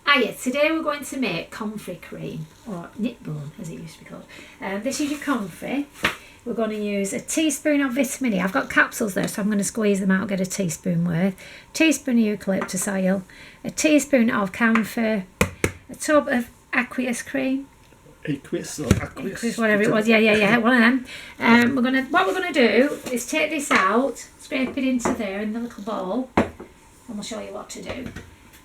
Hiya, today we're going to make Comfrey cream, or Knitbone as it used to be called. This is your Comfrey. We're going to use a teaspoon of vitamin E. I've got capsules there, so I'm going to squeeze them out, get a teaspoon worth. Teaspoon of eucalyptus oil, a teaspoon of camphor, a tub of Aqueous cream. Aqueous or Aqueous? Whatever it was, yeah, one of them. What we're going to do is take this out, scrape it into there in the little bowl, and we'll show you what to do.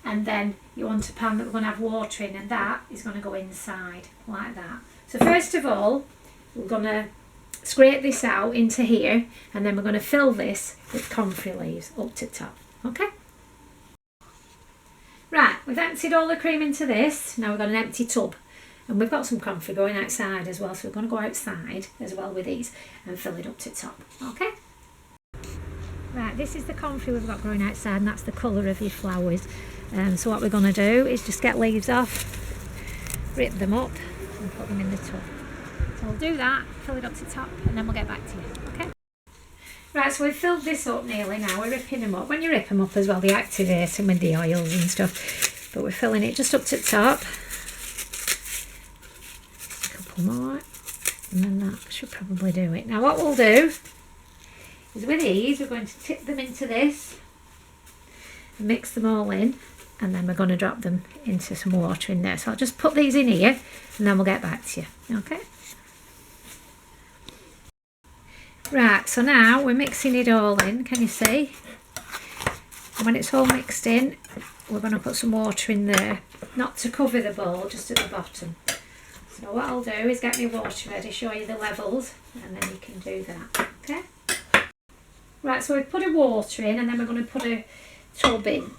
And then you want a pan that we're going to have water in, and that is going to go inside like that. So first of all, we're going to scrape this out into here, and then we're going to fill this with comfrey leaves up to the top. Okay? Right, we've emptied all the cream into this. Now we've got an empty tub, and we've got some comfrey going outside as well, so we're going to go outside as well with these and fill it up to the top. Okay? Right, this is the comfrey we've got growing outside, and that's the colour of your flowers. So what we're going to do is just get leaves off, rip them up and put them in the tub. So we'll do that, fill it up to the top, and then we'll get back to you, okay? Right, so we've filled this up nearly now, we're ripping them up. When you rip them up as well, they activate them with the oils and stuff. But we're filling it just up to the top. A couple more, and then that should probably do it. Now what we'll do is with these, we're going to tip them into this, and mix them all in, and then we're going to drop them into some water in there. So I'll just put these in here, and then we'll get back to you, okay? Right, so now we're mixing it all in, can you see? And when it's all mixed in, we're going to put some water in there, not to cover the bowl, just at the bottom. So what I'll do is get my water ready, show you the levels, and then you can do that, okay? Right, so we've put a water in, and then we're going to put a tub in.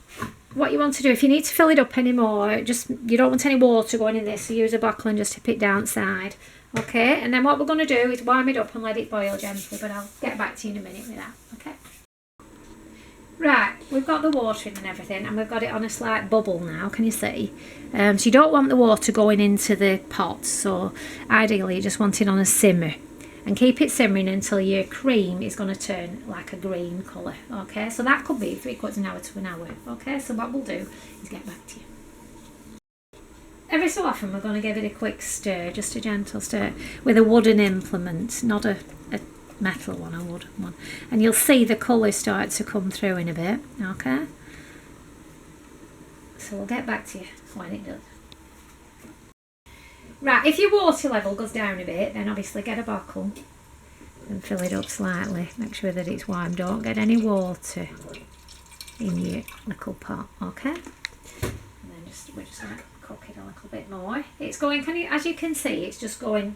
What you want to do, if you need to fill it up anymore, you don't want any water going in this, so use a bottle and just tip it downside. Okay, and then what we're going to do is warm it up and let it boil gently, but I'll get back to you in a minute with that, okay? Right, we've got the water in and everything, and we've got it on a slight bubble now, can you see? So you don't want the water going into the pot, so ideally you just want it on a simmer. And keep it simmering until your cream is going to turn like a green colour, okay? So that could be 3/4 of an hour to an hour, okay? So what we'll do is get back to you. Every so often we're going to give it a quick stir, just a gentle stir, with a wooden implement, not a metal one, a wooden one. And you'll see the colour start to come through in a bit, okay? So we'll get back to you when it does. Right, if your water level goes down a bit, then obviously get a bottle and fill it up slightly. Make sure that it's warm. Don't get any water in your little pot, okay? And then we're just going to cook it a little bit more. It's going, as you can see, it's just going,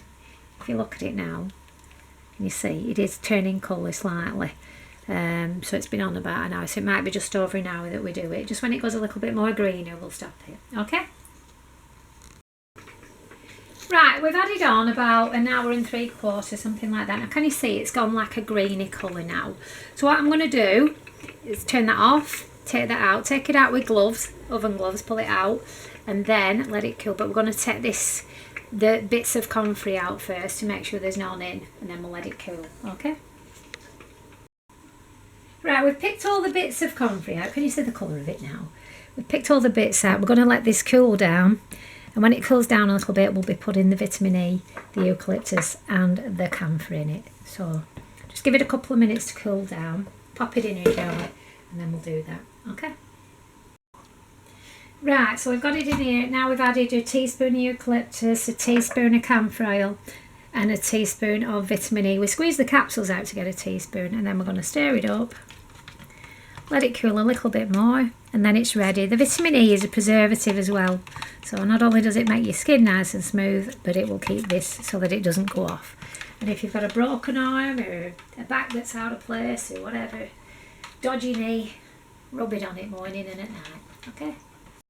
if you look at it now, you see it is turning colour slightly. So it's been on about an hour, so it might be just over an hour that we do it. Just when it goes a little bit more greener, we'll stop it, okay? Right, we've had it on about an hour and 3/4, something like that. Now can you see it's gone like a greeny colour now? So what I'm going to do is turn that off, take that out, take it out with gloves, oven gloves, pull it out, and then let it cool. But we're going to take the bits of comfrey out first to make sure there's none in, and then we'll let it cool, okay? Right, we've picked all the bits of comfrey out. Can you see the colour of it now? We've picked all the bits out. We're going to let this cool down. And when it cools down a little bit, we'll be putting the vitamin E, the eucalyptus and the camphor in it. So just give it a couple of minutes to cool down, pop it in your jar, and then we'll do that, okay? Right, so we've got it in here. Now we've added a teaspoon of eucalyptus, a teaspoon of camphor oil, and a teaspoon of vitamin E. We squeeze the capsules out to get a teaspoon, and then we're going to stir it up, let it cool a little bit more, and then it's ready. The vitamin E is a preservative as well, so not only does it make your skin nice and smooth, but it will keep this so that it doesn't go off. And if you've got a broken arm or a back that's out of place or whatever, dodgy knee, rub it on it morning and at night, okay?